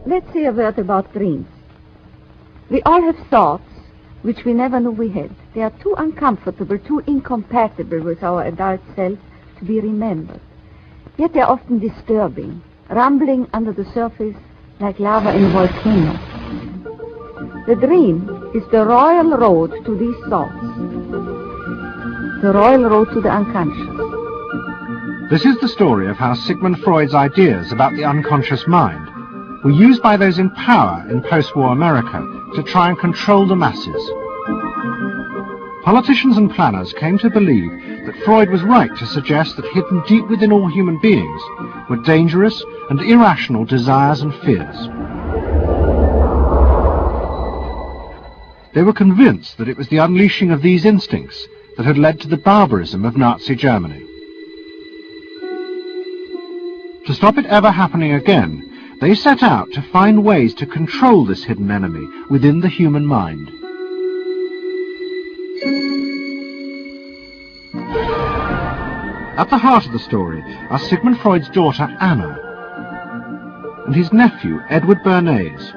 let's say a word about dreams. We all have thoughts which we never knew we had. They are too uncomfortable, too incompatible with our adult self to be remembered. Yet they are often disturbing, rumbling under the surface like lava in a volcano. The dream is the royal road to these thoughts, the royal road to the unconscious. This is the story of how Sigmund Freud's ideas about the unconscious mind were used by those in power in post-war America to try and control the masses. Politicians and planners came to believe that Freud was right to suggest that hidden deep within all human beings were dangerous and irrational desires and fears. They were convinced that it was the unleashing of these instincts that had led to the barbarism of Nazi Germany. To stop it ever happening again, they set out to find ways to control this hidden enemy within the human mind. At the heart of the story are Sigmund Freud's daughter Anna and his nephew Edward Bernays,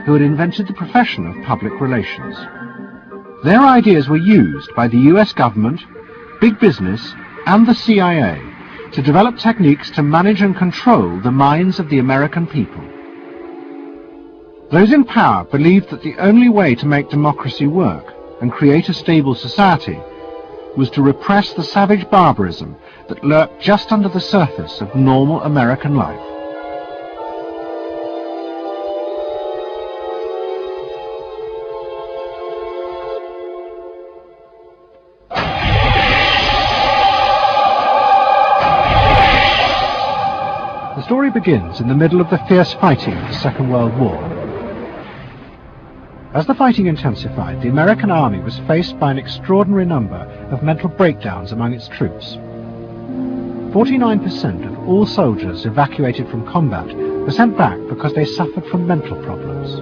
who had invented the profession of public relations. Their ideas were used by the US government, big business and the CIA to develop techniques to manage and control the minds of the American people. Those in power believed that the only way to make democracy work and create a stable society was to repress the savage barbarism that lurked just under the surface of normal American life. The story begins in the middle of the fierce fighting of the Second World War. As the fighting intensified, the American army was faced by an extraordinary number of mental breakdowns among its troops. 49% of all soldiers evacuated from combat were sent back because they suffered from mental problems.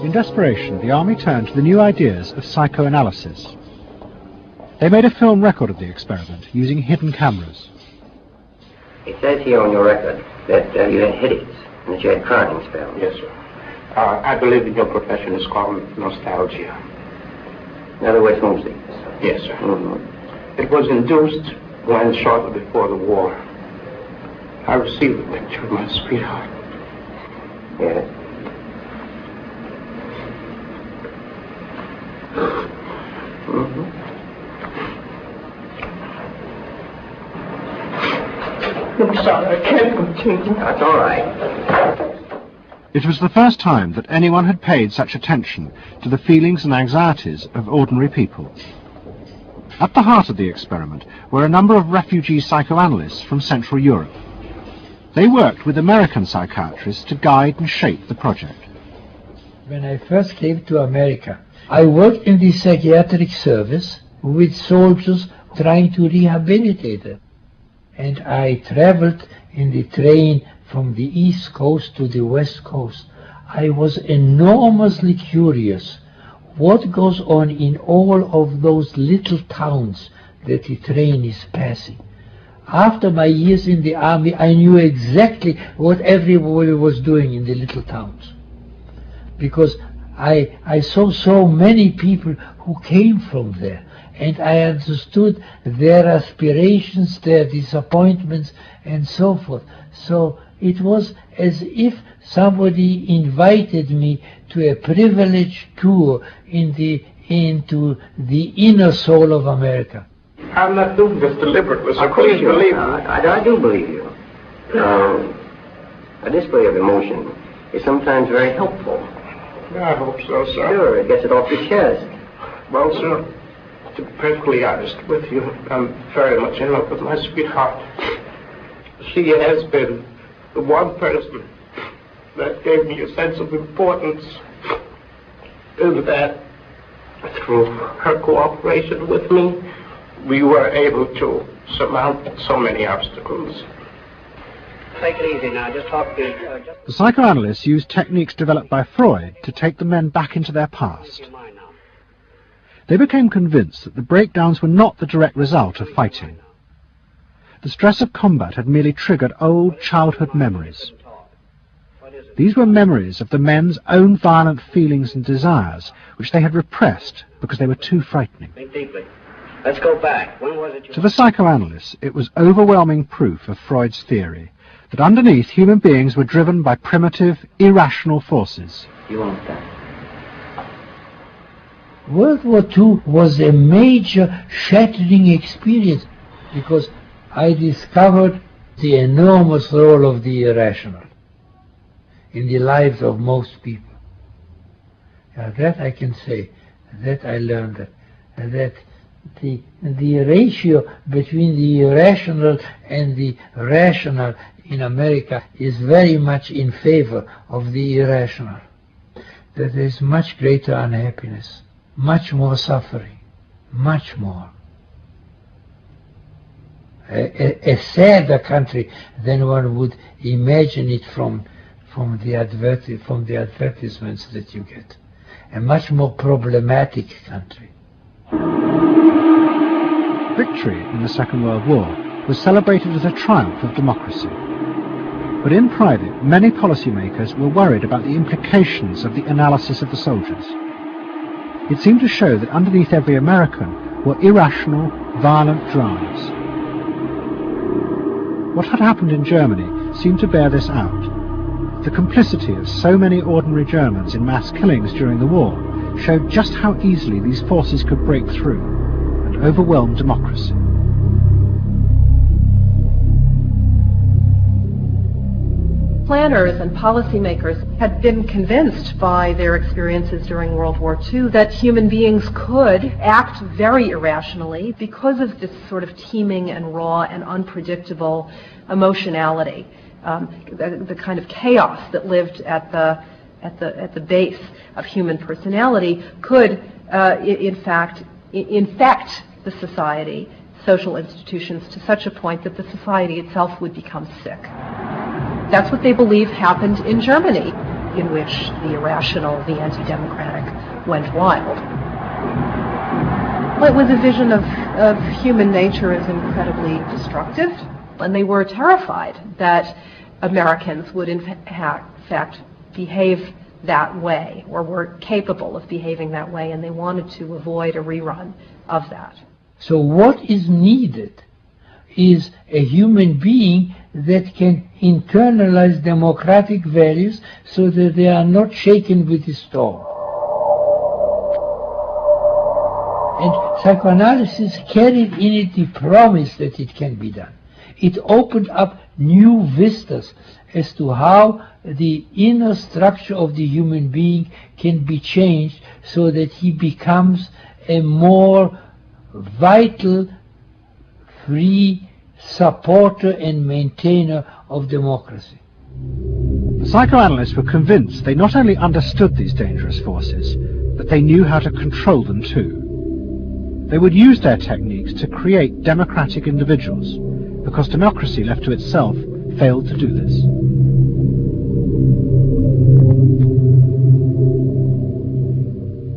In desperation, the army turned to the new ideas of psychoanalysis. They made a film record of the experiment using hidden cameras. It says here on your record that you had headaches and that you had crying spells. Yes, sir. I believe in your profession is called nostalgia. In other words, homesickness. Yes, sir. Mm-hmm. It was induced when shortly before the war I received a picture of my sweetheart. Yes. Mm-hmm. I'm sorry, I can't continue. That's all right. It was the first time that anyone had paid such attention to the feelings and anxieties of ordinary people. At the heart of the experiment were a number of refugee psychoanalysts from Central Europe. They worked with American psychiatrists to guide and shape the project. When I first came to America, I worked in the psychiatric service with soldiers trying to rehabilitate them. And I traveled in the train from the East Coast to the West Coast. I was enormously curious what goes on in all of those little towns that the train is passing. After my years in the army, I knew exactly what everybody was doing in the little towns, because I saw so many people who came from there, and I understood their aspirations, their disappointments, and so forth. So it was as if somebody invited me to a privileged tour into the inner soul of America. I'm not doing this deliberately, so Of course please you believe me. are. I do believe you. A display of emotion is sometimes very helpful. I hope so, sir. Sure, it gets it off your chest. Well, sir, to be perfectly honest with you, I'm very much in love with my sweetheart. She has been the one person that gave me a sense of importance, and that through her cooperation with me, we were able to surmount so many obstacles. Take it easy now. Just talk to... The psychoanalysts used techniques developed by Freud to take the men back into their past. They became convinced that the breakdowns were not the direct result of fighting. The stress of combat had merely triggered old childhood memories. These were memories of the men's own violent feelings and desires, which they had repressed because they were too frightening. Think deeply. Let's go back. When was it To the psychoanalysts, it was overwhelming proof of Freud's theory that underneath human beings were driven by primitive, irrational forces. You won't die. World War II was a major shattering experience because I discovered the enormous role of the irrational in the lives of most people. That I can say, that I learned, that the ratio between the irrational and the rational in America is very much in favor of the irrational. That there is much greater unhappiness, much more suffering, much more. A sadder country than one would imagine it from the advertisements that you get. A much more problematic country. Victory in the Second World War was celebrated as a triumph of democracy. But in private, many policymakers were worried about the implications of the analysis of the soldiers. It seemed to show that underneath every American were irrational, violent drives. What had happened in Germany seemed to bear this out. The complicity of so many ordinary Germans in mass killings during the war showed just how easily these forces could break through and overwhelm democracy. Planners and policymakers had been convinced by their experiences during World War II that human beings could act very irrationally because of this sort of teeming and raw and unpredictable emotionality, the kind of chaos that lived at the base of human personality could, in fact, infect the society, social institutions, to such a point that the society itself would become sick. That's what they believe happened in Germany, in which the irrational, the anti-democratic went wild. It was a vision of human nature as incredibly destructive, and they were terrified that Americans would in fact behave that way, or were capable of behaving that way, and they wanted to avoid a rerun of that. So what is needed is a human being that can internalize democratic values so that they are not shaken with the storm. And psychoanalysis carried in it the promise that it can be done. It opened up new vistas as to how the inner structure of the human being can be changed so that he becomes a more vital, free supporter and maintainer of democracy. The psychoanalysts were convinced they not only understood these dangerous forces, but they knew how to control them too. They would use their techniques to create democratic individuals, because democracy left to itself failed to do this.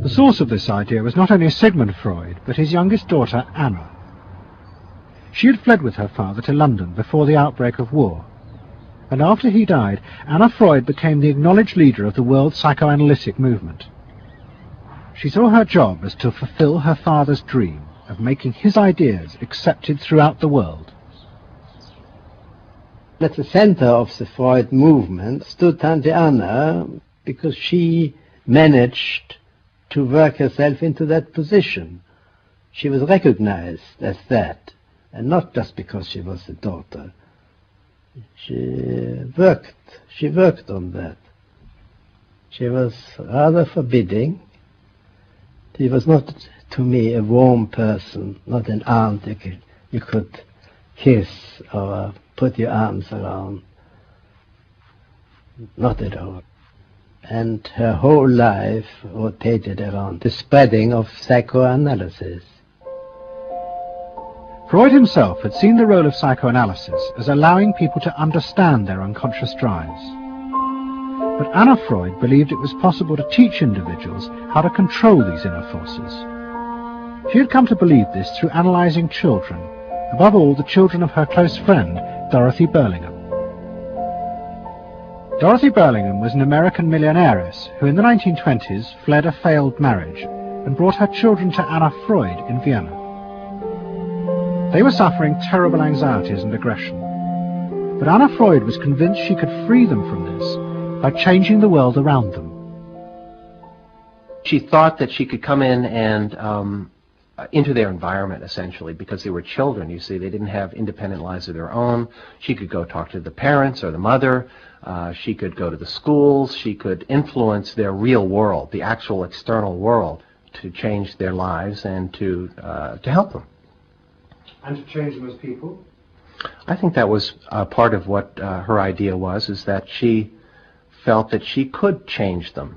The source of this idea was not only Sigmund Freud, but his youngest daughter, Anna. She had fled with her father to London before the outbreak of war, and after he died, Anna Freud became the acknowledged leader of the world psychoanalytic movement. She saw her job as to fulfill her father's dream of making his ideas accepted throughout the world. At the center of the Freud movement stood Tante Anna, because she managed to work herself into that position. She was recognized as that, and not just because she was a daughter. She worked on that. She was rather forbidding. She was not, to me, a warm person, not an aunt you could kiss or put your arms around. Not at all. And her whole life rotated around the spreading of psychoanalysis. Freud himself had seen the role of psychoanalysis as allowing people to understand their unconscious drives. But Anna Freud believed it was possible to teach individuals how to control these inner forces. She had come to believe this through analyzing children, above all the children of her close friend, Dorothy Burlingham. Dorothy Burlingham was an American millionairess who in the 1920s fled a failed marriage and brought her children to Anna Freud in Vienna. They were suffering terrible anxieties and aggression, but Anna Freud was convinced she could free them from this by changing the world around them. She thought that she could come in and into their environment, essentially, because they were children, you see. They didn't have independent lives of their own. She could go talk to the parents or the mother. She could go to the schools. She could influence their real world, the actual external world, to change their lives and to help them. And to change them as people? I think that was part of what her idea was, is that she felt that she could change them.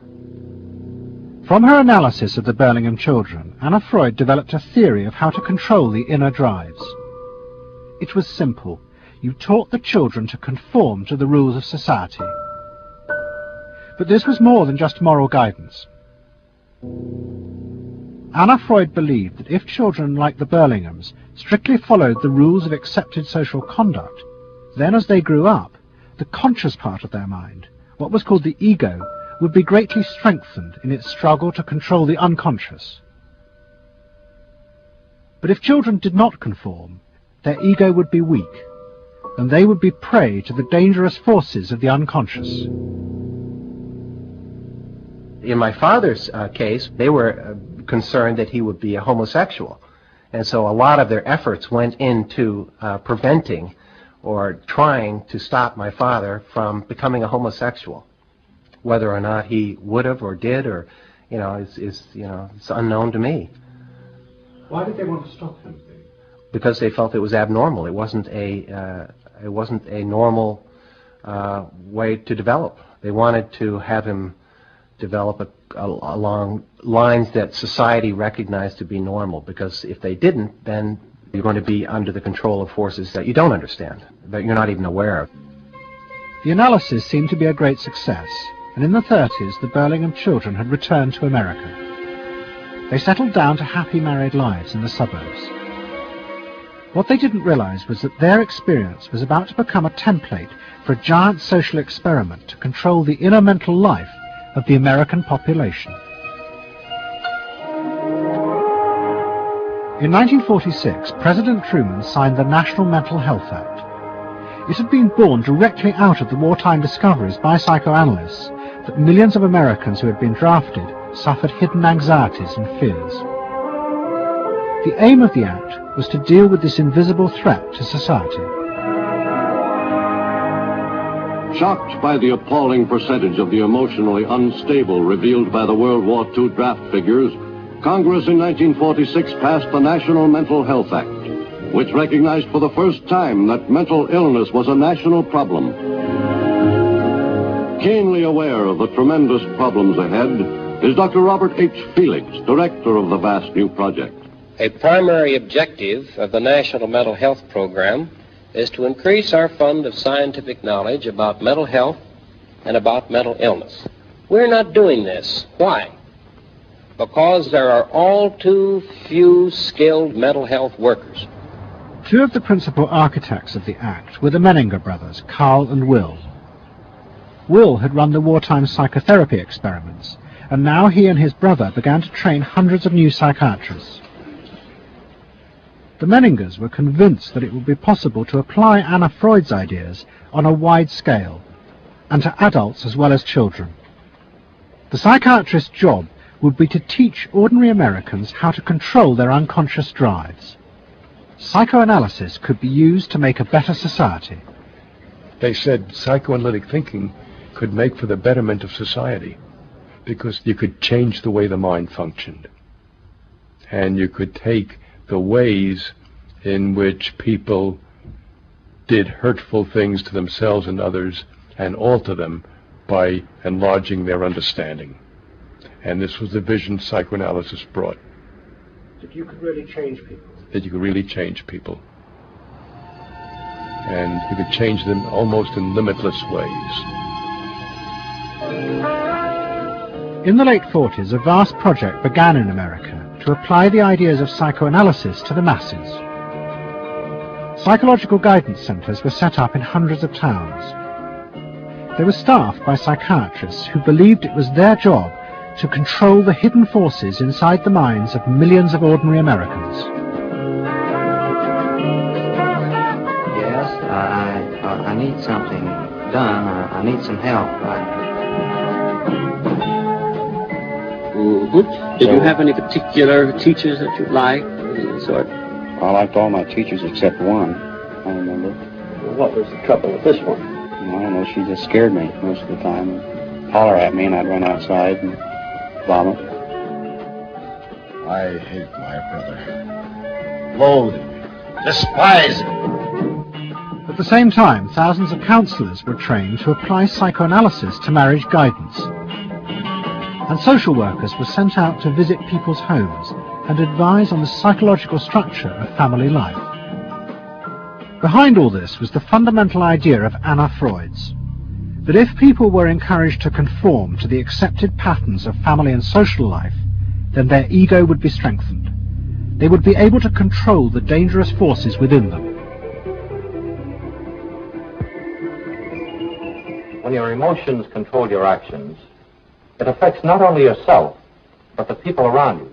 From her analysis of the Burlingham children, Anna Freud developed a theory of how to control the inner drives. It was simple. You taught the children to conform to the rules of society. But this was more than just moral guidance. Anna Freud believed that if children like the Burlinghams strictly followed the rules of accepted social conduct, then as they grew up, the conscious part of their mind, what was called the ego, would be greatly strengthened in its struggle to control the unconscious. But if children did not conform, their ego would be weak, and they would be prey to the dangerous forces of the unconscious. In my father's case, they were concerned that he would be a homosexual, and so a lot of their efforts went into preventing or trying to stop my father from becoming a homosexual. Whether or not he would have or did, or is it's unknown to me. Why did they want to stop him? Because they felt it was abnormal. It wasn't a normal way to develop. They wanted to have him develop along lines that society recognized to be normal. Because if they didn't, then you're going to be under the control of forces that you don't understand, that you're not even aware of. The analysis seemed to be a great success. And in the 30s, the Burlingham children had returned to America. They settled down to happy married lives in the suburbs. What they didn't realize was that their experience was about to become a template for a giant social experiment to control the inner mental life of the American population. In 1946, President Truman signed the National Mental Health Act. It had been born directly out of the wartime discoveries by psychoanalysts that millions of Americans who had been drafted suffered hidden anxieties and fears. The aim of the Act was to deal with this invisible threat to society. Shocked by the appalling percentage of the emotionally unstable revealed by the World War II draft figures, Congress in 1946 passed the National Mental Health Act, which recognized for the first time that mental illness was a national problem. Keenly aware of the tremendous problems ahead is Dr. Robert H. Felix, director of the vast new project. A primary objective of the National Mental Health Program is to increase our fund of scientific knowledge about mental health and about mental illness. We're not doing this. Why? Because there are all too few skilled mental health workers. Two of the principal architects of the Act were the Menninger brothers, Carl and Will. Will had run the wartime psychotherapy experiments, and now he and his brother began to train hundreds of new psychiatrists. The Menningers were convinced that it would be possible to apply Anna Freud's ideas on a wide scale, and to adults as well as children. The psychiatrist's job would be to teach ordinary Americans how to control their unconscious drives. Psychoanalysis could be used to make a better society. They said psychoanalytic thinking could make for the betterment of society, because you could change the way the mind functioned. And you could take the ways in which people did hurtful things to themselves and others and alter them by enlarging their understanding. And this was the vision psychoanalysis brought. That you could really change people. That you could really change people. And you could change them almost in limitless ways. In the late 40s, a vast project began in America to apply the ideas of psychoanalysis to the masses. Psychological guidance centers were set up in hundreds of towns. They were staffed by psychiatrists who believed it was their job to control the hidden forces inside the minds of millions of ordinary Americans. Yes, I need something done. I need some help. Did you have any particular teachers that you liked? Sort? I liked all my teachers except one, I remember. Well, what was the trouble with this one? I don't know, she just scared me most of the time. Holler at me and I'd run outside and vomit. I hate my brother. Loathe him. Despise him. At the same time, thousands of counselors were trained to apply psychoanalysis to marriage guidance. And social workers were sent out to visit people's homes and advise on the psychological structure of family life. Behind all this was the fundamental idea of Anna Freud's, that if people were encouraged to conform to the accepted patterns of family and social life, then their ego would be strengthened. They would be able to control the dangerous forces within them. When your emotions control your actions, it affects not only yourself, but the people around you.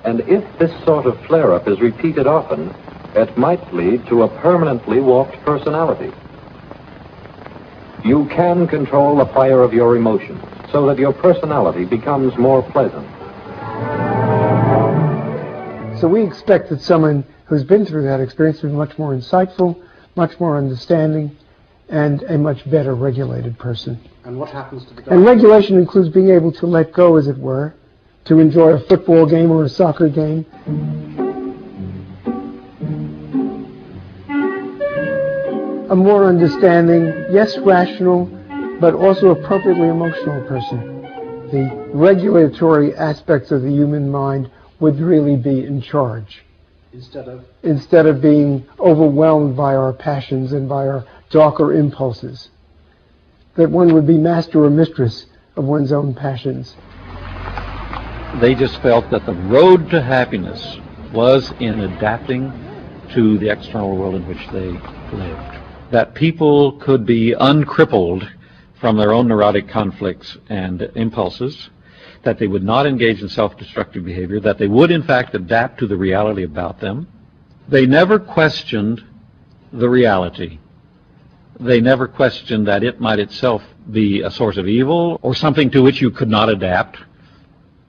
And if this sort of flare-up is repeated often, it might lead to a permanently warped personality. You can control the fire of your emotions so that your personality becomes more pleasant. So we expect that someone who's been through that experience will be much more insightful, much more understanding, and a much better regulated person. And what happens to the guy? And regulation includes being able to let go, as it were, to enjoy a football game or a soccer game. A more understanding, yes, rational, but also appropriately emotional person. The regulatory aspects of the human mind would really be in charge. Instead of being overwhelmed by our passions and by our darker impulses. That one would be master or mistress of one's own passions. They just felt that the road to happiness was in adapting to the external world in which they lived. That people could be uncrippled from their own neurotic conflicts and impulses, that they would not engage in self-destructive behavior, that they would in fact adapt to the reality about them. They never questioned the reality. They never questioned that it might itself be a source of evil or something to which you could not adapt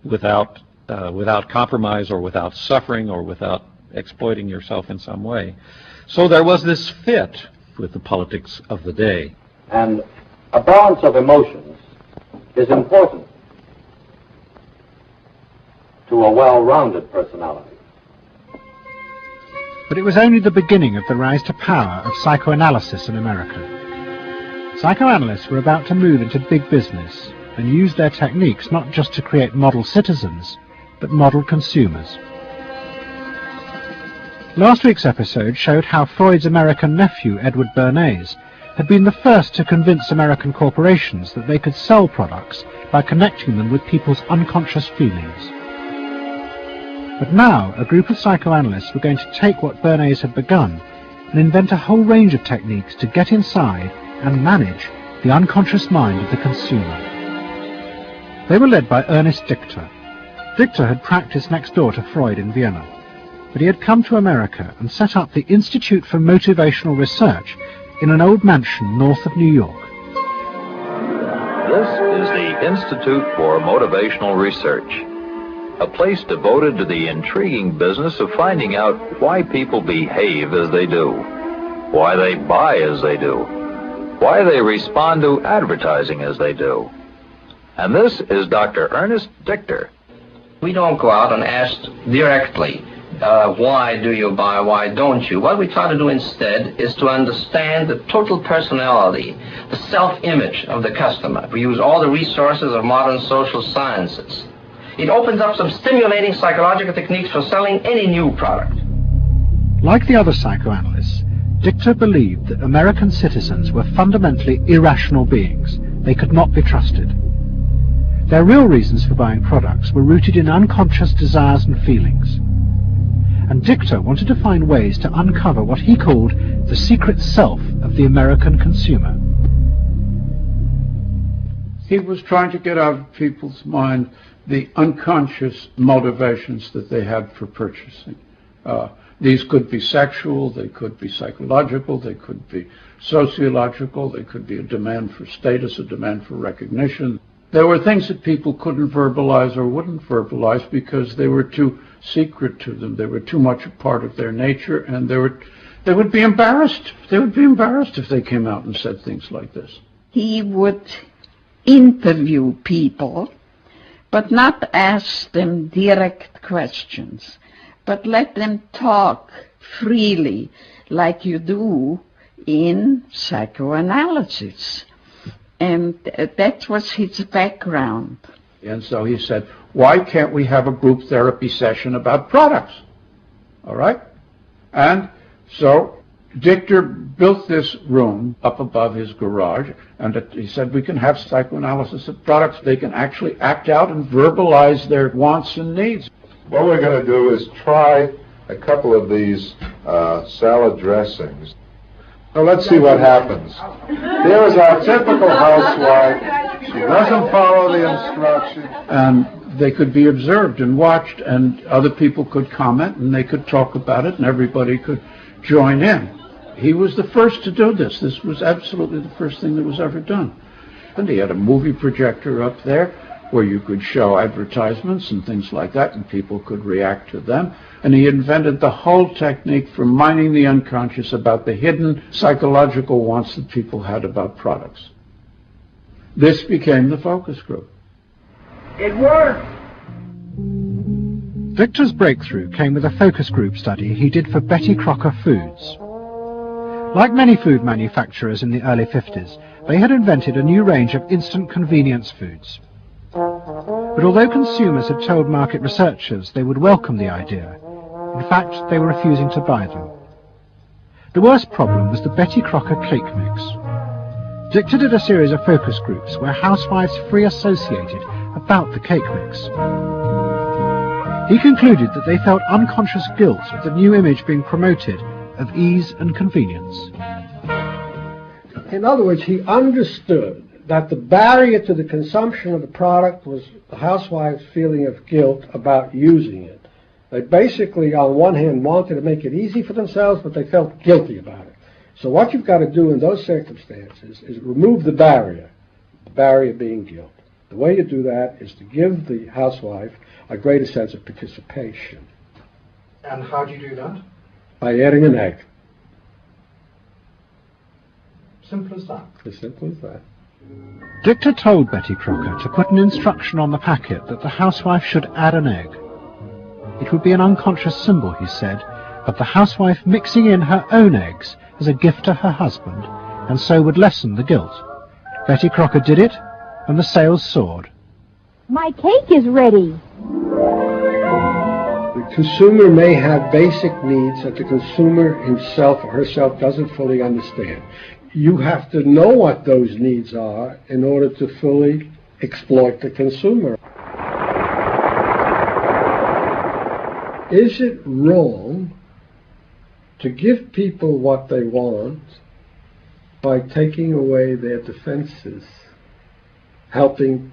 without compromise or without suffering or without exploiting yourself in some way. So there was this fit with the politics of the day. And a balance of emotions is important to a well-rounded personality. But it was only the beginning of the rise to power of psychoanalysis in America. Psychoanalysts were about to move into big business and use their techniques not just to create model citizens, but model consumers. Last week's episode showed how Freud's American nephew, Edward Bernays, had been the first to convince American corporations that they could sell products by connecting them with people's unconscious feelings. But now, a group of psychoanalysts were going to take what Bernays had begun and invent a whole range of techniques to get inside and manage the unconscious mind of the consumer. They were led by Ernest Dichter. Dichter had practiced next door to Freud in Vienna, but he had come to America and set up the Institute for Motivational Research in an old mansion north of New York. This is the Institute for Motivational Research, a place devoted to the intriguing business of finding out why people behave as they do, why they buy as they do, why they respond to advertising as they do. And this is Dr. Ernest Dichter. We don't go out and ask directly, why do you buy, why don't you? What we try to do instead is to understand the total personality, the self-image of the customer. We use all the resources of modern social sciences. It opens up some stimulating psychological techniques for selling any new product. Like the other psychoanalysts, Dichter believed that American citizens were fundamentally irrational beings. They could not be trusted. Their real reasons for buying products were rooted in unconscious desires and feelings. And Dichter wanted to find ways to uncover what he called the secret self of the American consumer. He was trying to get out of people's mind the unconscious motivations that they had for purchasing. These could be sexual, they could be psychological, they could be sociological, they could be a demand for status, a demand for recognition. There were things that people couldn't verbalize or wouldn't verbalize because they were too secret to them. They were too much a part of their nature, and they would be embarrassed. They would be embarrassed if they came out and said things like this. He would interview people, but not ask them direct questions, but let them talk freely like you do in psychoanalysis. And that was his background. And so he said, why can't we have a group therapy session about products? All right? And so Dichter built this room up above his garage, and he said we can have psychoanalysis of products. They can actually act out and verbalize their wants and needs. What we're going to do is try a couple of these salad dressings. So let's see what happens. Here is our typical housewife. She doesn't follow the instructions. And they could be observed and watched, and other people could comment, and they could talk about it, and everybody could join in. He was the first to do this. This was absolutely the first thing that was ever done. And he had a movie projector up there where you could show advertisements and things like that, and people could react to them. And he invented the whole technique for mining the unconscious about the hidden psychological wants that people had about products. This became the focus group. It worked! Dichter's breakthrough came with a focus group study he did for Betty Crocker Foods. Like many food manufacturers in the early 50s, they had invented a new range of instant convenience foods. But although consumers had told market researchers they would welcome the idea, in fact, they were refusing to buy them. The worst problem was the Betty Crocker cake mix. Dichter did a series of focus groups where housewives free associated about the cake mix. He concluded that they felt unconscious guilt at the new image being promoted of ease and convenience. In other words, he understood that the barrier to the consumption of the product was the housewife's feeling of guilt about using it. They basically, on one hand, wanted to make it easy for themselves, but they felt guilty about it. So what you've got to do in those circumstances is remove the barrier being guilt. The way you do that is to give the housewife a greater sense of participation. And how do you do that? By adding an egg. Simple as that. As simple as that. Dichter told Betty Crocker to put an instruction on the packet that the housewife should add an egg. It would be an unconscious symbol, he said, of the housewife mixing in her own eggs as a gift to her husband, and so would lessen the guilt. Betty Crocker did it, and the sales soared. My cake is ready. The consumer may have basic needs that the consumer himself or herself doesn't fully understand. You have to know what those needs are in order to fully exploit the consumer. Is it wrong to give people what they want by taking away their defenses, helping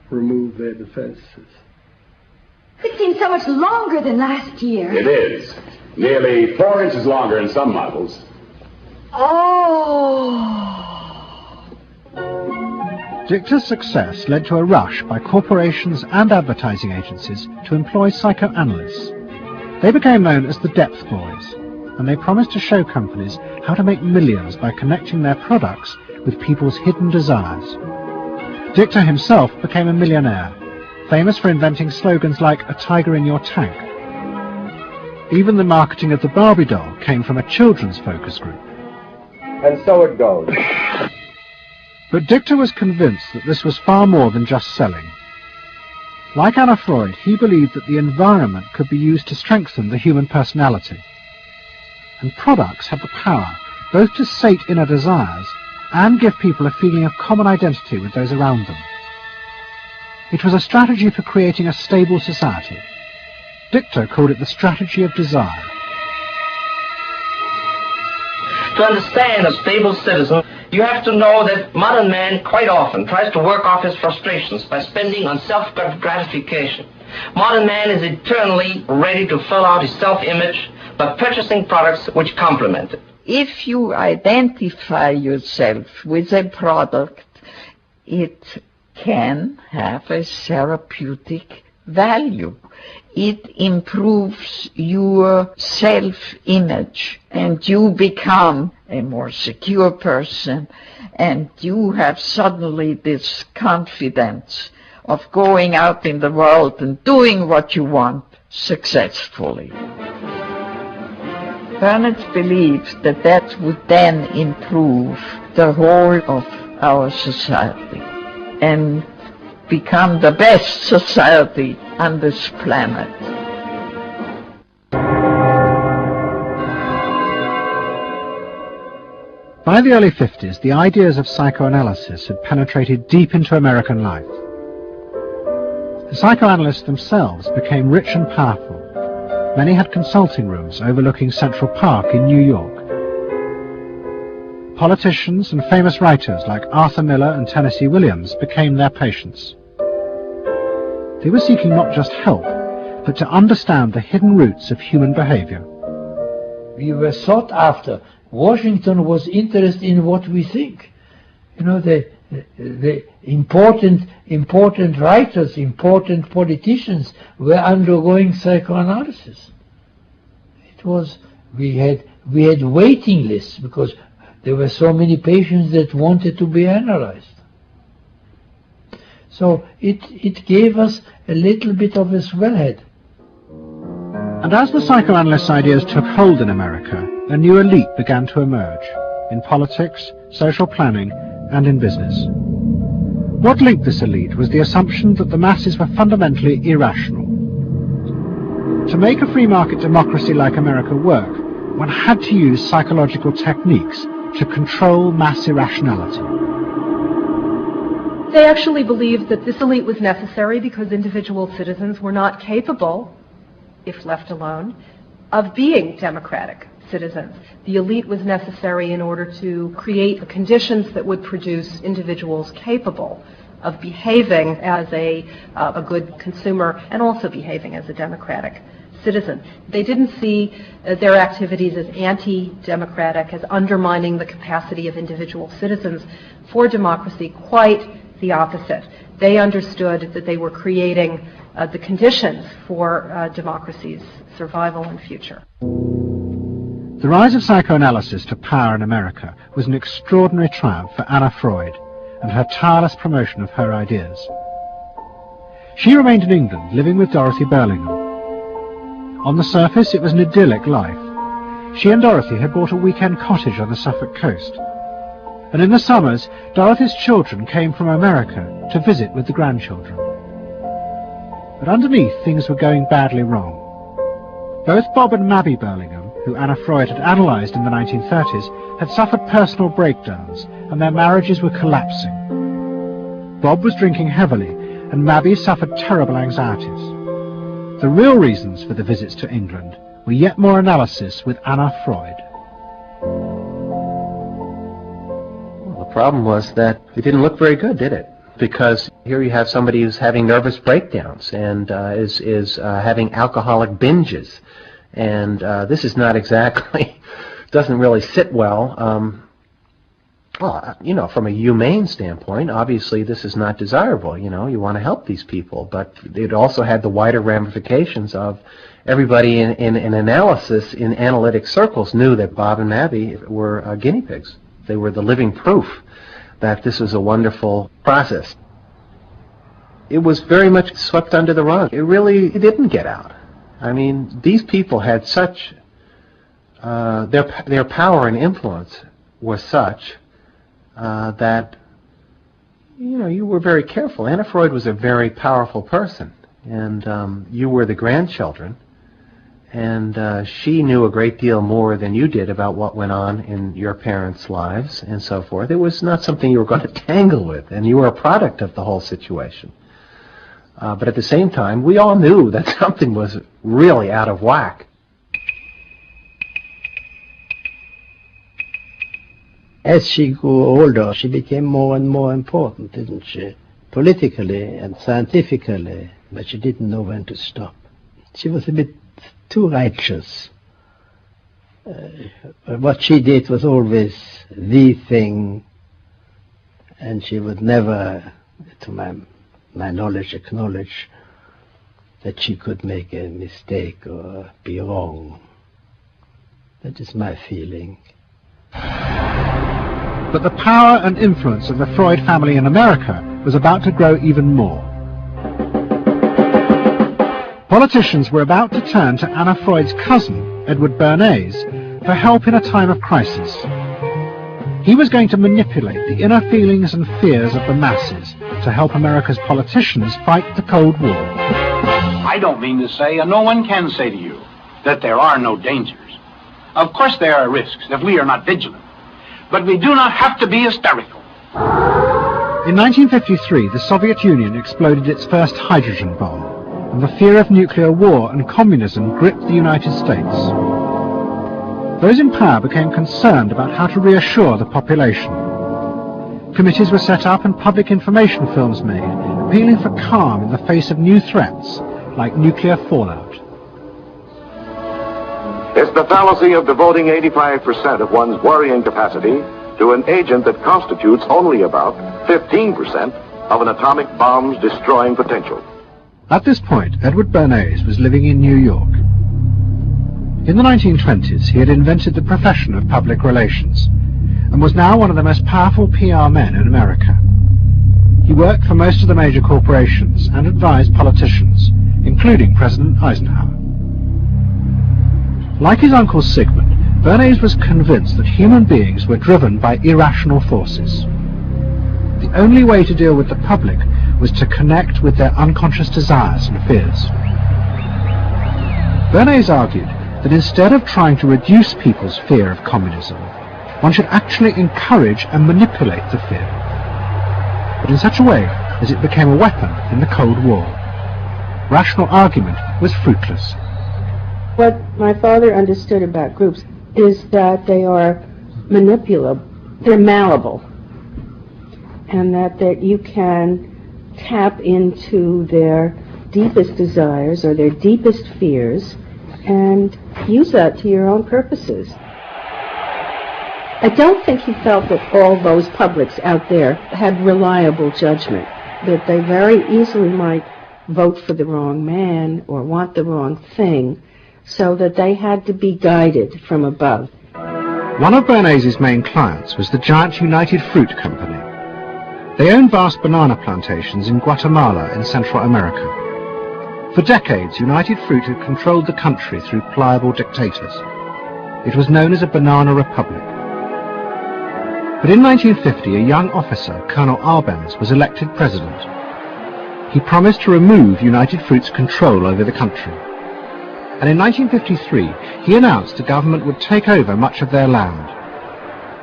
remove their defenses? It seems so much longer than last year. It is. Nearly 4 inches longer in some models. Oh! Dichter's success led to a rush by corporations and advertising agencies to employ psychoanalysts. They became known as the Depth Boys, and they promised to show companies how to make millions by connecting their products with people's hidden desires. Dichter himself became a millionaire, famous for inventing slogans like "a tiger in your tank." Even the marketing of the Barbie doll came from a children's focus group. And so it goes. But Dichter was convinced that this was far more than just selling. Like Anna Freud, he believed that the environment could be used to strengthen the human personality. And products have the power both to sate inner desires and give people a feeling of common identity with those around them. It was a strategy for creating a stable society. Dichter called it the strategy of desire. To understand a stable citizen You have to know that modern man quite often tries to work off his frustrations by spending on self-gratification. Modern man is eternally ready to fill out his self-image by purchasing products which complement it. If you identify yourself with a product, it can have a therapeutic value. It improves your self-image, and you become a more secure person, and you have suddenly this confidence of going out in the world and doing what you want successfully. Bernays believes that that would then improve the whole of our society and become the best society on this planet. By the early 50s, the ideas of psychoanalysis had penetrated deep into American life. The psychoanalysts themselves became rich and powerful. Many had consulting rooms overlooking Central Park in New York. Politicians and famous writers like Arthur Miller and Tennessee Williams became their patients. They were seeking not just help, but to understand the hidden roots of human behavior. We were sought after. Washington was interested in what we think. You know, the important writers, important politicians were undergoing psychoanalysis. It was, we had waiting lists because there were so many patients that wanted to be analyzed. So it gave us a little bit of a swellhead. And as the psychoanalysts' ideas took hold in America, a new elite began to emerge in politics, social planning, and in business. What linked this elite was the assumption that the masses were fundamentally irrational. To make a free market democracy like America work, one had to use psychological techniques to control mass irrationality. They actually believed that this elite was necessary because individual citizens were not capable, if left alone, of being democratic citizens. The elite was necessary in order to create the conditions that would produce individuals capable of behaving as a good consumer and also behaving as a democratic citizen. They didn't see their activities as anti-democratic, as undermining the capacity of individual citizens for democracy. Quite the opposite. They understood that they were creating the conditions for democracy's survival and future. The rise of psychoanalysis to power in America was an extraordinary triumph for Anna Freud and her tireless promotion of her ideas. She remained in England, living with Dorothy Burlingham. On the surface, it was an idyllic life. She and Dorothy had bought a weekend cottage on the Suffolk coast. And in the summers, Dorothy's children came from America to visit with the grandchildren. But underneath, things were going badly wrong. Both Bob and Mabby Burlingham, who Anna Freud had analysed in the 1930s, had suffered personal breakdowns, and their marriages were collapsing. Bob was drinking heavily, and Mabby suffered terrible anxieties. The real reasons for the visits to England were yet more analysis with Anna Freud. Well, the problem was that it didn't look very good, did it? Because here you have somebody who's having nervous breakdowns and is having alcoholic binges. And this is not exactly, doesn't really sit well. Well, you know, from a humane standpoint, obviously this is not desirable. You know, you want to help these people. But it also had the wider ramifications of everybody in analysis, in analytic circles, knew that Bob and Mabby were guinea pigs. They were the living proof that this was a wonderful process. It was very much swept under the rug. It didn't get out. I mean, these people had such, their power and influence was such that, you know, you were very careful. Anna Freud was a very powerful person, and you were the grandchildren, and she knew a great deal more than you did about what went on in your parents' lives and so forth. It was not something you were going to tangle with, and you were a product of the whole situation. But at the same time, we all knew that something was really out of whack. As she grew older, she became more and more important, didn't she? Politically and scientifically, but she didn't know when to stop. She was a bit too righteous. What she did was always the thing, and she would never, to my knowledge, acknowledge that she could make a mistake or be wrong. That is my feeling. But the power and influence of the Freud family in America was about to grow even more. Politicians were about to turn to Anna Freud's cousin, Edward Bernays, for help in a time of crisis. He was going to manipulate the inner feelings and fears of the masses to help America's politicians fight the Cold War. I don't mean to say, and no one can say to you, that there are no dangers. Of course there are risks if we are not vigilant. But we do not have to be hysterical. In 1953, the Soviet Union exploded its first hydrogen bomb, and the fear of nuclear war and communism gripped the United States. Those in power became concerned about how to reassure the population. Committees were set up and public information films made, appealing for calm in the face of new threats, like nuclear fallout. It's the fallacy of devoting 85% of one's worrying capacity to an agent that constitutes only about 15% of an atomic bomb's destroying potential. At this point, Edward Bernays was living in New York. In the 1920s, he had invented the profession of public relations, and was now one of the most powerful PR men in America. He worked for most of the major corporations and advised politicians, including President Eisenhower. Like his uncle Sigmund, Bernays was convinced that human beings were driven by irrational forces. The only way to deal with the public was to connect with their unconscious desires and fears. Bernays argued that instead of trying to reduce people's fear of communism, one should actually encourage and manipulate the fear, but in such a way as it became a weapon in the Cold War. Rational argument was fruitless. What my father understood about groups is that they are manipulable, they're malleable, and that you can tap into their deepest desires or their deepest fears and use that to your own purposes. I don't think he felt that all those publics out there had reliable judgment, that they very easily might vote for the wrong man or want the wrong thing, so that they had to be guided from above. One of Bernays' main clients was the giant United Fruit Company. They owned vast banana plantations in Guatemala in Central America. For decades, United Fruit had controlled the country through pliable dictators. It was known as a banana republic. But in 1950, a young officer, Colonel Arbenz, was elected president. He promised to remove United Fruit's control over the country. And in 1953, he announced the government would take over much of their land.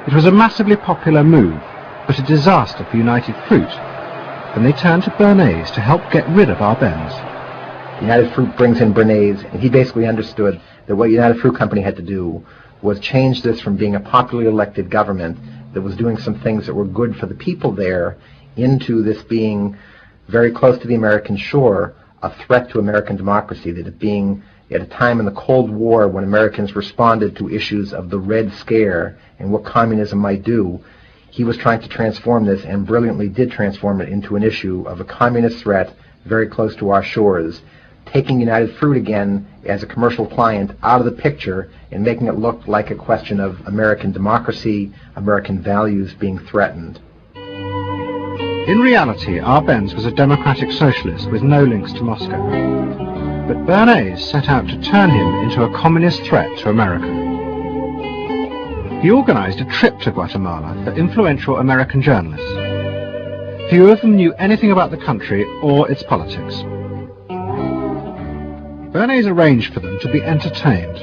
It was a massively popular move, but a disaster for United Fruit, and they turned to Bernays to help get rid of Arbenz. United Fruit brings in Bernays, and he basically understood that what United Fruit Company had to do was change this from being a popularly elected government that was doing some things that were good for the people there into this being very close to the American shore, a threat to American democracy, that it being at a time in the Cold War when Americans responded to issues of the Red Scare and what communism might do, he was trying to transform this, and brilliantly did transform it into an issue of a communist threat very close to our shores, taking United Fruit again as a commercial client out of the picture and making it look like a question of American democracy, American values being threatened. In reality, Arbenz was a democratic socialist with no links to Moscow. But Bernays set out to turn him into a communist threat to America. He organized a trip to Guatemala for influential American journalists. Few of them knew anything about the country or its politics. Bernays arranged for them to be entertained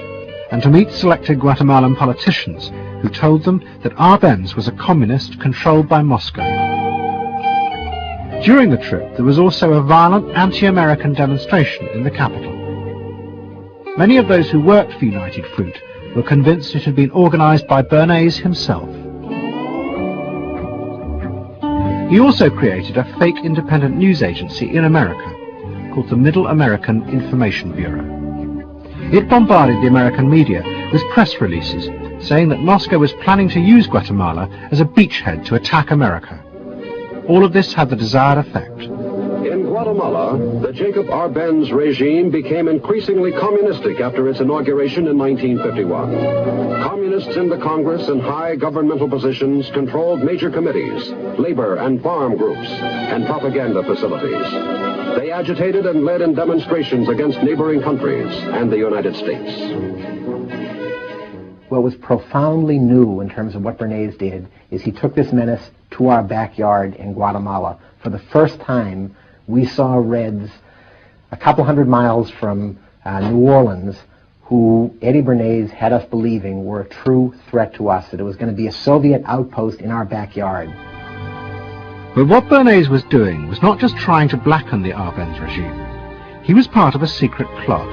and to meet selected Guatemalan politicians who told them that Arbenz was a communist controlled by Moscow. During the trip, there was also a violent anti-American demonstration in the capital. Many of those who worked for United Fruit were convinced it had been organized by Bernays himself. He also created a fake independent news agency in America called the Middle American Information Bureau. It bombarded the American media with press releases saying that Moscow was planning to use Guatemala as a beachhead to attack America. All of this had the desired effect. In Guatemala, the Jacob Arbenz regime became increasingly communistic after its inauguration in 1951. Communists in the Congress and high governmental positions controlled major committees, labor and farm groups, and propaganda facilities. They agitated and led in demonstrations against neighboring countries and the United States. What was profoundly new in terms of what Bernays did is he took this menace to our backyard in Guatemala. For the first time, we saw Reds a couple hundred miles from New Orleans who Eddie Bernays had us believing were a true threat to us, that it was going to be a Soviet outpost in our backyard. But what Bernays was doing was not just trying to blacken the Arbenz regime. He was part of a secret plot.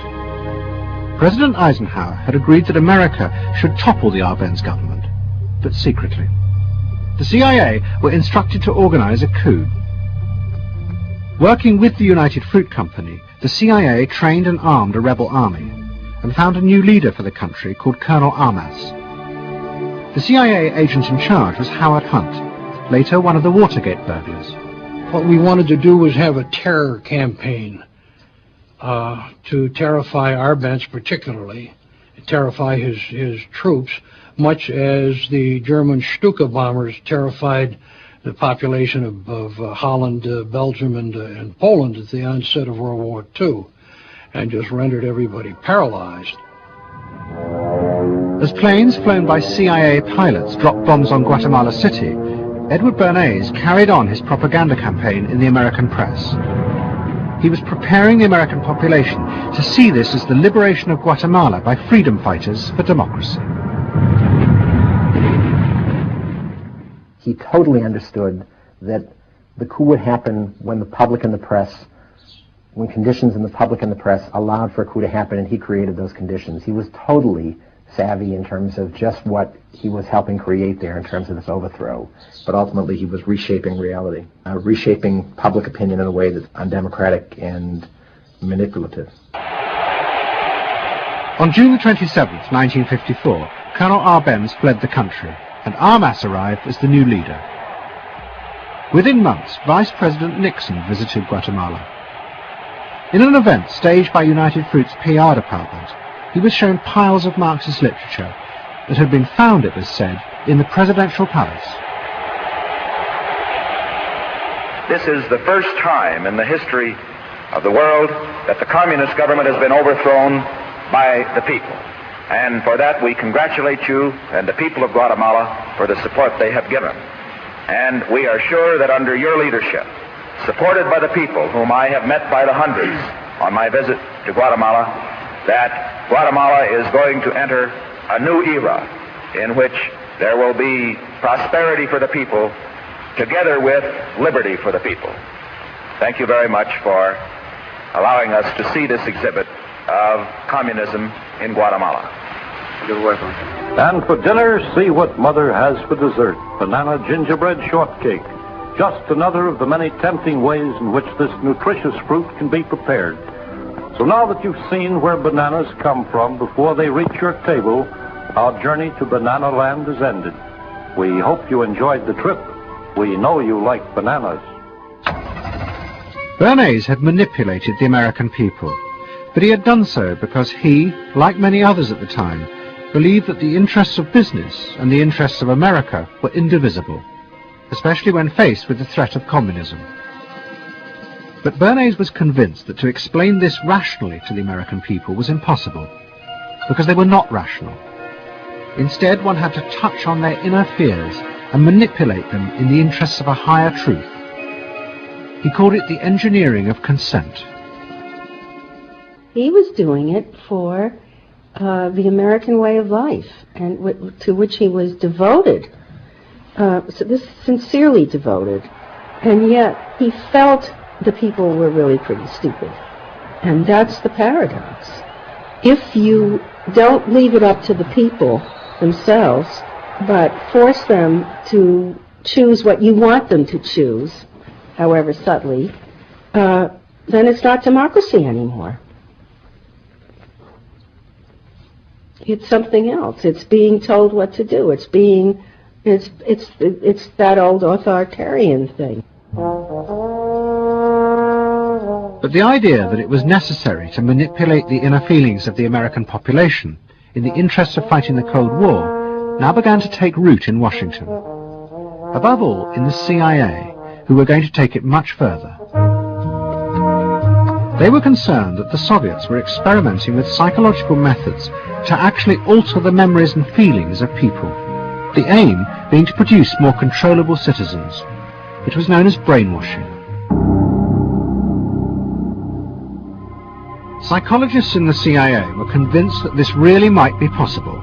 President Eisenhower had agreed that America should topple the Arbenz government, but secretly. The CIA were instructed to organize a coup. Working with the United Fruit Company, the CIA trained and armed a rebel army and found a new leader for the country called Colonel Armas. The CIA agent in charge was Howard Hunt, later one of the Watergate burglars. What we wanted to do was have a terror campaign to terrify Arbenz particularly, terrify his troops, much as the German Stuka bombers terrified the population of Holland, Belgium, and Poland at the onset of World War II, and just rendered everybody paralyzed. As planes flown by CIA pilots dropped bombs on Guatemala City, Edward Bernays carried on his propaganda campaign in the American press. He was preparing the American population to see this as the liberation of Guatemala by freedom fighters for democracy. He totally understood that the coup would happen when the public and the press, when conditions in the public and the press allowed for a coup to happen, and he created those conditions. He was totally savvy in terms of just what he was helping create there in terms of this overthrow. But ultimately he was reshaping reality, reshaping public opinion in a way that's undemocratic and manipulative. On June the 27th, 1954, Colonel Arbenz fled the country, and Armas arrived as the new leader. Within months, Vice President Nixon visited Guatemala. In an event staged by United Fruit's PR department, he was shown piles of Marxist literature that had been found, it was said, in the presidential palace. This is the first time in the history of the world that the communist government has been overthrown by the people. And for that we congratulate you and the people of Guatemala for the support they have given. And we are sure that under your leadership, supported by the people whom I have met by the hundreds on my visit to Guatemala, that Guatemala is going to enter a new era in which there will be prosperity for the people together with liberty for the people. Thank you very much for allowing us to see this exhibit of communism in Guatemala. You're welcome. And for dinner, see what Mother has for dessert. Banana gingerbread shortcake. Just another of the many tempting ways in which this nutritious fruit can be prepared. So now that you've seen where bananas come from before they reach your table, our journey to Banana Land is ended. We hope you enjoyed the trip. We know you like bananas. Bernays had manipulated the American people, but he had done so because he, like many others at the time, believed that the interests of business and the interests of America were indivisible, especially when faced with the threat of communism. But Bernays was convinced that to explain this rationally to the American people was impossible, because they were not rational. Instead, one had to touch on their inner fears and manipulate them in the interests of a higher truth. He called it the engineering of consent. He was doing it for the American way of life, and to which he was devoted, sincerely devoted, and yet he felt the people were really pretty stupid. And that's the paradox. If you don't leave it up to the people themselves, but force them to choose what you want them to choose, however subtly, then it's not democracy anymore. It's something else. It's being told what to do. It's that old authoritarian thing. But the idea that it was necessary to manipulate the inner feelings of the American population in the interests of fighting the Cold War now began to take root in Washington. Above all, in the CIA, who were going to take it much further. They were concerned that the Soviets were experimenting with psychological methods to actually alter the memories and feelings of people, the aim being to produce more controllable citizens. It was known as brainwashing. Psychologists in the CIA were convinced that this really might be possible,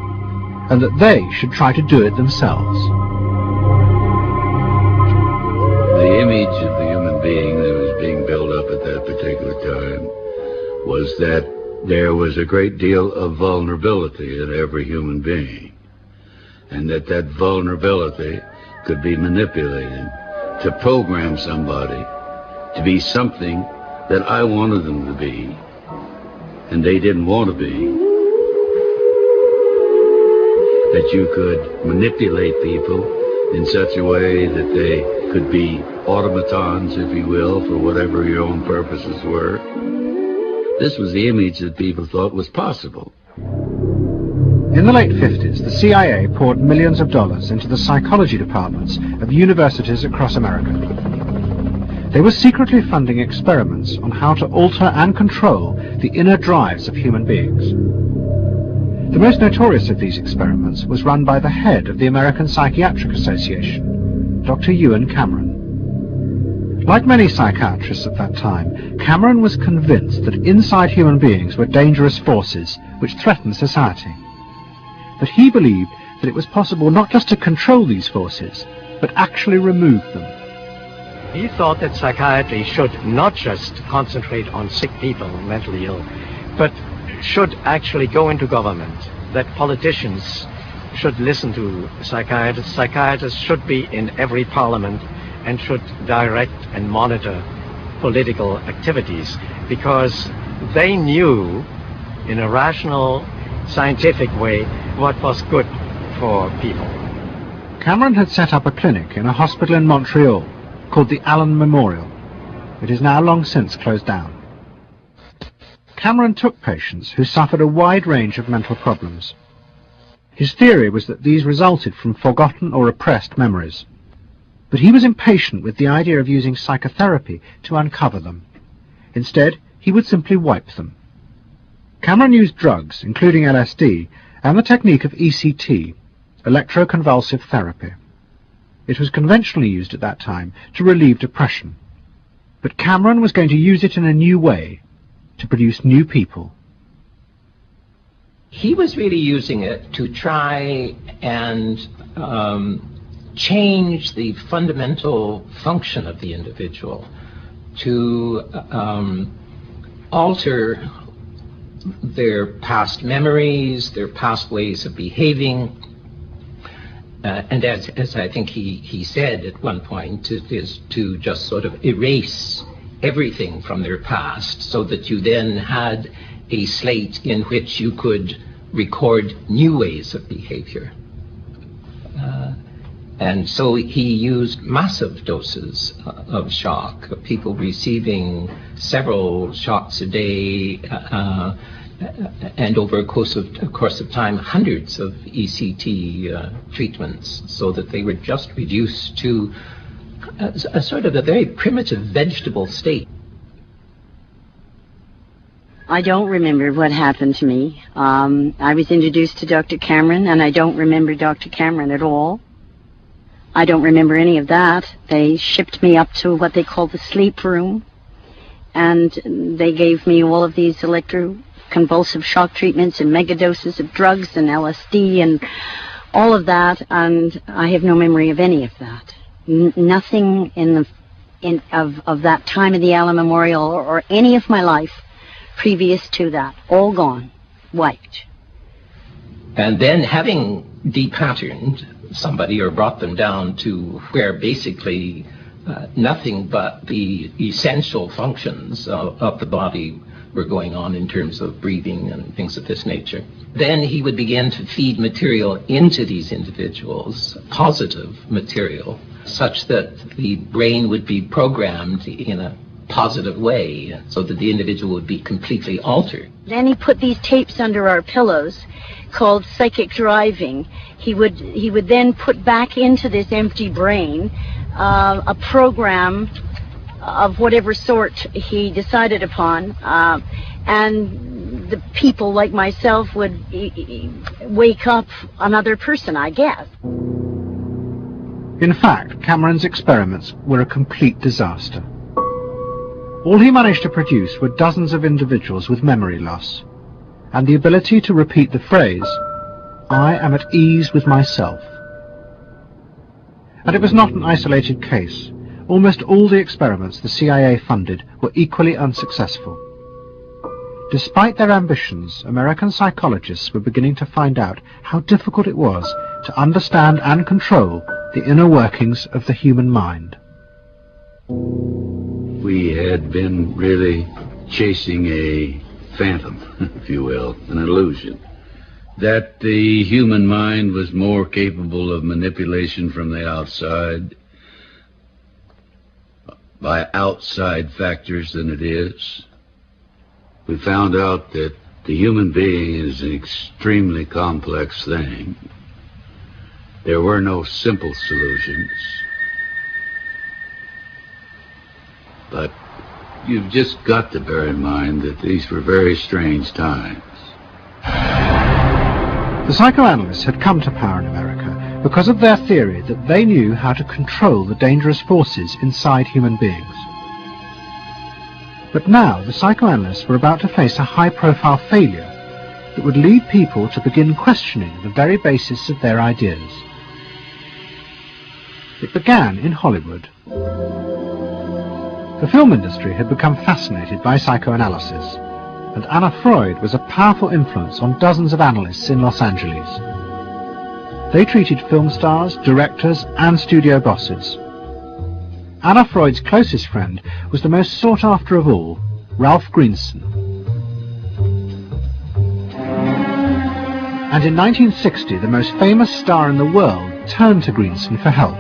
and that they should try to do it themselves. The image of the human being that was being built up at that particular time was that there was a great deal of vulnerability in every human being, and that vulnerability could be manipulated to program somebody to be something that I wanted them to be, and they didn't want to be. That you could manipulate people in such a way that they could be automatons, if you will, for whatever your own purposes were. This was the image that people thought was possible. In the late 50s, the CIA poured millions of dollars into the psychology departments of universities across America. They were secretly funding experiments on how to alter and control the inner drives of human beings. The most notorious of these experiments was run by the head of the American Psychiatric Association, Dr. Ewan Cameron. Like many psychiatrists at that time, Cameron was convinced that inside human beings were dangerous forces which threatened society. But he believed that it was possible not just to control these forces, but actually remove them. He thought that psychiatry should not just concentrate on sick people, mentally ill, but should actually go into government, that politicians should listen to psychiatrists. Psychiatrists should be in every parliament and should direct and monitor political activities, because they knew in a rational, scientific way what was good for people. Cameron had set up a clinic in a hospital in Montreal called the Allen Memorial. It is now long since closed down. Cameron took patients who suffered a wide range of mental problems. His theory was that these resulted from forgotten or repressed memories. But he was impatient with the idea of using psychotherapy to uncover them. Instead, he would simply wipe them. Cameron used drugs, including LSD, and the technique of ECT, electroconvulsive therapy. It was conventionally used at that time to relieve depression. But Cameron was going to use it in a new way, to produce new people. He was really using it to try and change the fundamental function of the individual, to alter their past memories, their past ways of behaving, and as I think he said at one point, it is to just sort of erase everything from their past, so that you then had a slate in which you could record new ways of behavior. And so he used massive doses of shock, people receiving several shocks a day, and over a course of time, hundreds of ECT treatments, so that they were just reduced to a sort of a very primitive vegetable state. I don't remember what happened to me. I was introduced to Dr. Cameron, and I don't remember Dr. Cameron at all. I don't remember any of that. They shipped me up to what they call the sleep room, and they gave me all of these electroconvulsive shock treatments and megadoses of drugs and LSD and all of that, and I have no memory of any of that. Nothing of that time of the Allen Memorial or any of my life previous to that. All gone. Wiped. And then, having depatterned somebody or brought them down to where basically nothing but the essential functions of the body were going on in terms of breathing and things of this nature. Then he would begin to feed material into these individuals, positive material, such that the brain would be programmed in a positive way, so that the individual would be completely altered. Then he put these tapes under our pillows called psychic driving. He would then put back into this empty brain a program of whatever sort he decided upon, and the people like myself would wake up another person, I guess. In fact, Cameron's experiments were a complete disaster. All he managed to produce were dozens of individuals with memory loss, and the ability to repeat the phrase, "I am at ease with myself." And it was not an isolated case. Almost all the experiments the CIA funded were equally unsuccessful. Despite their ambitions, American psychologists were beginning to find out how difficult it was to understand and control the inner workings of the human mind. We had been really chasing a phantom, if you will, an illusion, that the human mind was more capable of manipulation from the outside by outside factors than it is. We found out that the human being is an extremely complex thing. There were no simple solutions. But you've just got to bear in mind that these were very strange times. The psychoanalysts had come to power in America because of their theory that they knew how to control the dangerous forces inside human beings. But now the psychoanalysts were about to face a high-profile failure that would lead people to begin questioning the very basis of their ideas. It began in Hollywood. The film industry had become fascinated by psychoanalysis, and Anna Freud was a powerful influence on dozens of analysts in Los Angeles. They treated film stars, directors, and studio bosses. Anna Freud's closest friend was the most sought-after of all, Ralph Greenson. And in 1960, the most famous star in the world turned to Greenson for help.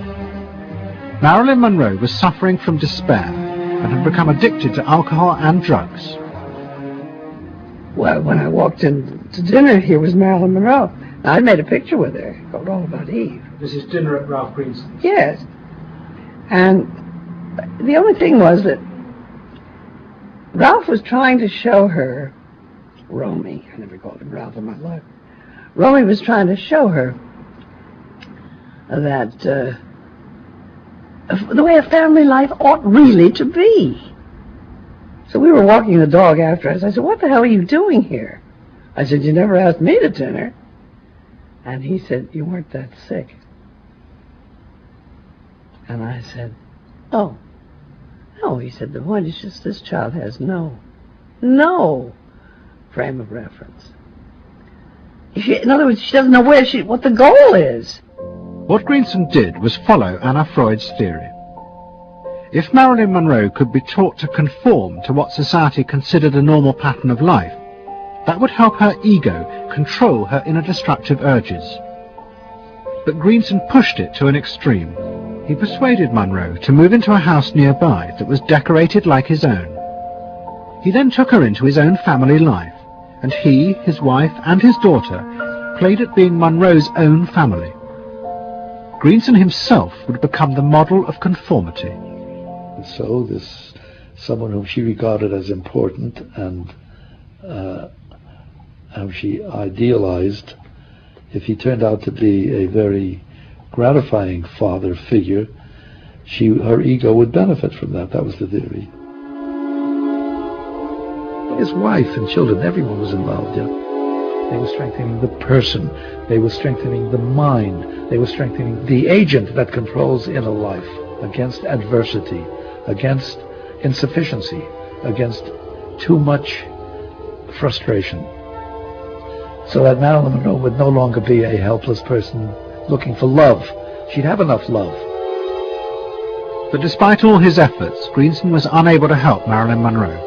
Marilyn Monroe was suffering from despair and had become addicted to alcohol and drugs. Well, when I walked in to dinner, here was Marilyn Monroe. I'd made a picture with her called All About Eve. This is dinner at Ralph Greenson's? Yes. And the only thing was that Ralph was trying to show her, Romy, I never called him Ralph in my life, Romy was trying to show her that the way a family life ought really to be. So we were walking the dog after us. I said, "What the hell are you doing here?" I said, "You never asked me to dinner." And he said, "You weren't that sick." And I said, "Oh, no." He said, "The point is just this child has no frame of reference. In other words, she doesn't know what the goal is." What Greenson did was follow Anna Freud's theory. If Marilyn Monroe could be taught to conform to what society considered a normal pattern of life, that would help her ego control her inner destructive urges. But Greenson pushed it to an extreme. He persuaded Monroe to move into a house nearby that was decorated like his own. He then took her into his own family life, and he, his wife, and his daughter played at being Monroe's own family. Greenson himself would become the model of conformity. And so this someone whom she regarded as important and whom she idealized, if he turned out to be a very gratifying father figure, her ego would benefit from that. That was the theory. His wife and children, everyone was involved, yeah. They were strengthening the person. They were strengthening the mind. They were strengthening the agent that controls inner life against adversity, against insufficiency, against too much frustration. So that Marilyn Monroe would no longer be a helpless person looking for love. She'd have enough love. But despite all his efforts, Greenson was unable to help Marilyn Monroe.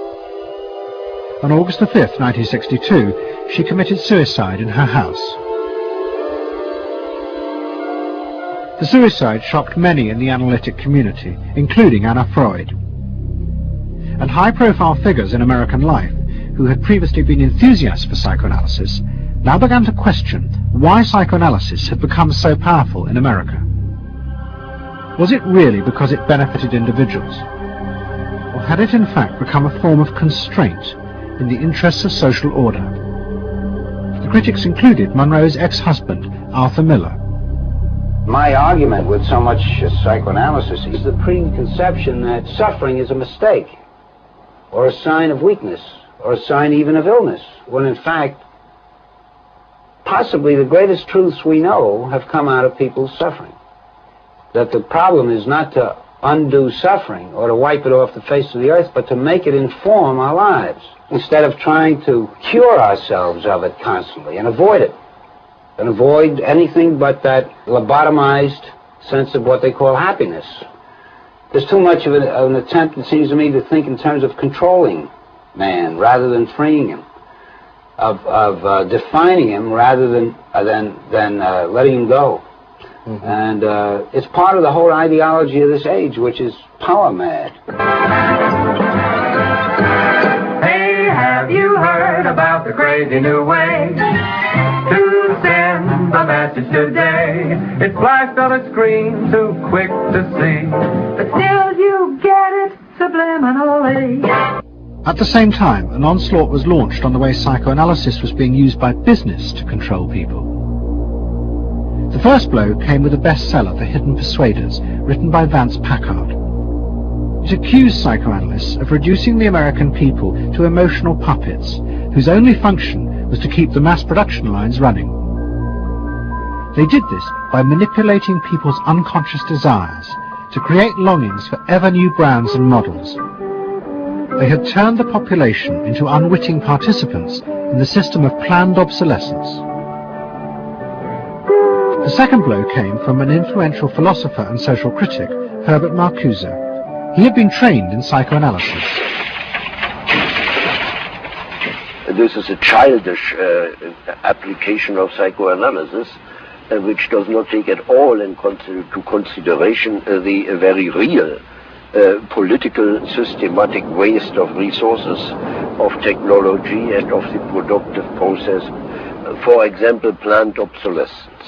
On August the 5th, 1962, she committed suicide in her house. The suicide shocked many in the analytic community, including Anna Freud. And high-profile figures in American life, who had previously been enthusiasts for psychoanalysis, now began to question why psychoanalysis had become so powerful in America. Was it really because it benefited individuals? Or had it in fact become a form of constraint in the interests of social order? The critics included Monroe's ex-husband, Arthur Miller. My argument with so much psychoanalysis is the preconception that suffering is a mistake, or a sign of weakness, or a sign even of illness, when in fact, possibly the greatest truths we know have come out of people's suffering. That the problem is not to undo suffering or to wipe it off the face of the earth, but to make it inform our lives, instead of trying to cure ourselves of it constantly and avoid it. And avoid anything but that lobotomized sense of what they call happiness. There's too much of an attempt, it seems to me, to think in terms of controlling man rather than freeing him, of defining him rather than letting him go. Mm-hmm. And it's part of the whole ideology of this age, which is power mad. Hey, have you heard about the crazy new way to send a message today? It's flashed on a screen, too quick to see, but still you get it subliminally. At the same time, an onslaught was launched on the way psychoanalysis was being used by business to control people. The first blow came with a bestseller, The Hidden Persuaders, written by Vance Packard. It accused psychoanalysts of reducing the American people to emotional puppets, whose only function was to keep the mass production lines running. They did this by manipulating people's unconscious desires to create longings for ever new brands and models. They had turned the population into unwitting participants in the system of planned obsolescence. The second blow came from an influential philosopher and social critic, Herbert Marcuse. He had been trained in psychoanalysis. This is a childish application of psychoanalysis, which does not take at all into consideration the very real political systematic waste of resources, of technology and of the productive process. For example, planned obsolescence.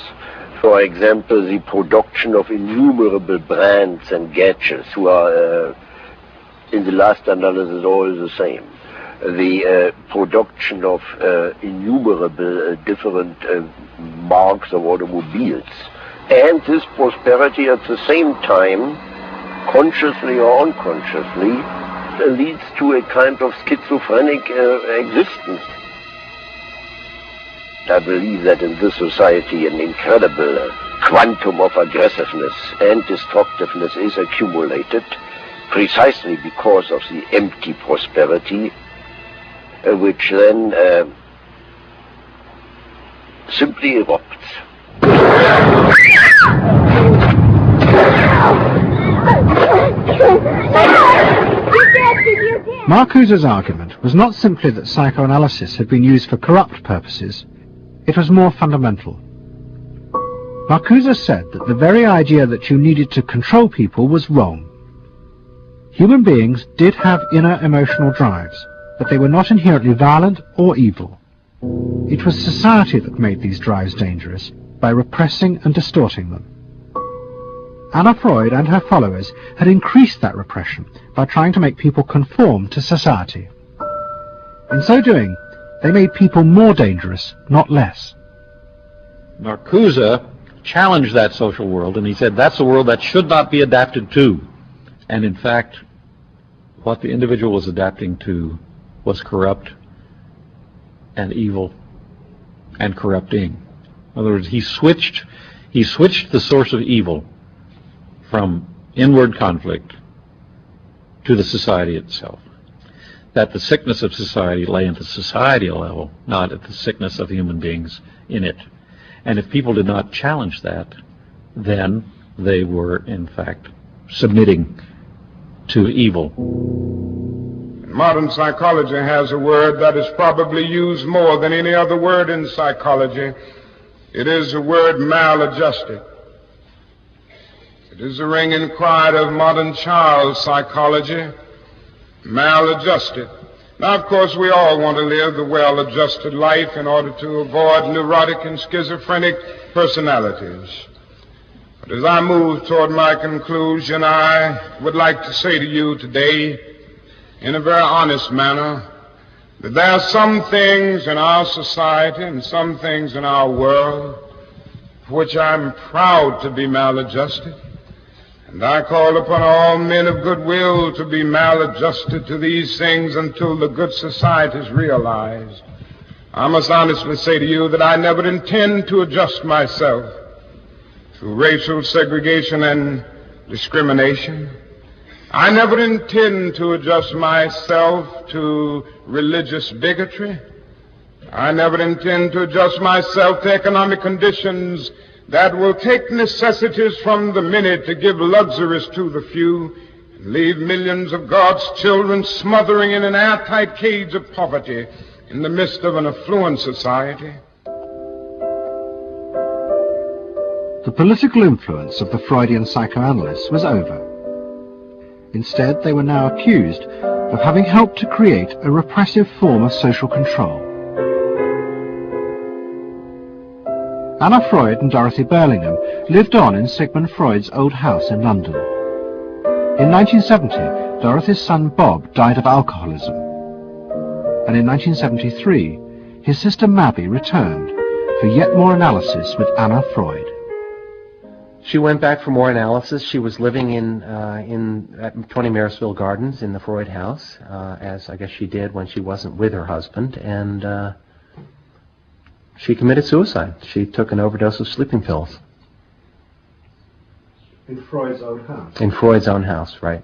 For example, the production of innumerable brands and gadgets who are, in the last analysis, all the same. The production of innumerable different marks of automobiles. And this prosperity at the same time, consciously or unconsciously, leads to a kind of schizophrenic existence. I believe that in this society an incredible quantum of aggressiveness and destructiveness is accumulated precisely because of the empty prosperity, which then simply erupts. Marcuse's argument was not simply that psychoanalysis had been used for corrupt purposes. It was more fundamental. Marcuse said that the very idea that you needed to control people was wrong. Human beings did have inner emotional drives, but they were not inherently violent or evil. It was society that made these drives dangerous by repressing and distorting them. Anna Freud and her followers had increased that repression by trying to make people conform to society. In so doing, they made people more dangerous, not less. Marcuse challenged that social world, and he said that's a world that should not be adapted to. And in fact, what the individual was adapting to was corrupt and evil and corrupting. In other words, he switched the source of evil from inward conflict to the society itself. That the sickness of society lay at the societal level, not at the sickness of human beings in it. And if people did not challenge that, then they were, in fact, submitting to evil. Modern psychology has a word that is probably used more than any other word in psychology. It is the word maladjusted. It is the ringing cry of modern child psychology, maladjusted. Now, of course, we all want to live the well-adjusted life in order to avoid neurotic and schizophrenic personalities. But as I move toward my conclusion, I would like to say to you today, in a very honest manner, that there are some things in our society and some things in our world for which I'm proud to be maladjusted. And I call upon all men of goodwill to be maladjusted to these things until the good society is realized. I must honestly say to you that I never intend to adjust myself to racial segregation and discrimination. I never intend to adjust myself to religious bigotry. I never intend to adjust myself to economic conditions that will take necessities from the many to give luxuries to the few and leave millions of God's children smothering in an airtight cage of poverty in the midst of an affluent society. The political influence of the Freudian psychoanalysts was over. Instead, they were now accused of having helped to create a repressive form of social control. Anna Freud and Dorothy Burlingham lived on in Sigmund Freud's old house in London. In 1970, Dorothy's son Bob died of alcoholism. And in 1973, his sister Mabby returned for yet more analysis with Anna Freud. She went back for more analysis. She was living at 20 Marisville Gardens in the Freud house, as I guess she did when she wasn't with her husband, and she committed suicide. She took an overdose of sleeping pills. In Freud's own house? In Freud's own house, right.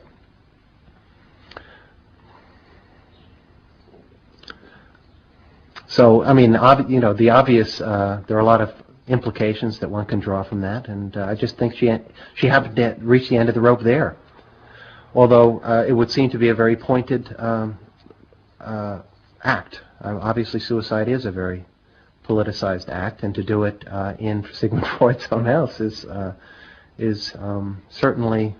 So, I mean, the obvious, there are a lot of implications that one can draw from that, and I just think she happened to reach the end of the rope there. Although it would seem to be a very pointed act. Obviously, suicide is a very politicized act, and to do it in Sigmund Freud's own house is certainly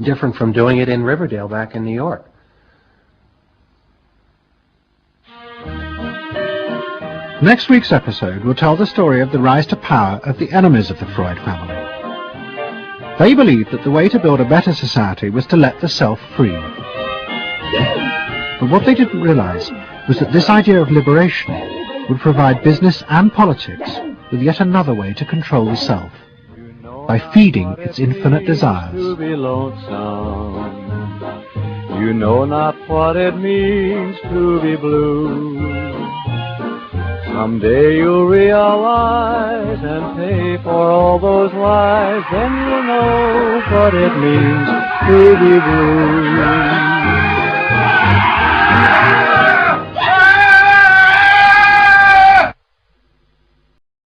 different from doing it in Riverdale back in New York. Next week's episode will tell the story of the rise to power of the enemies of the Freud family. They believed that the way to build a better society was to let the self free. But what they didn't realize was that this idea of liberation would provide business and politics with yet another way to control the self, by feeding its infinite desires. To be lonesome. You know not what it means to be blue. Someday you'll realize and pay for all those lies, then you'll know what it means to be blue.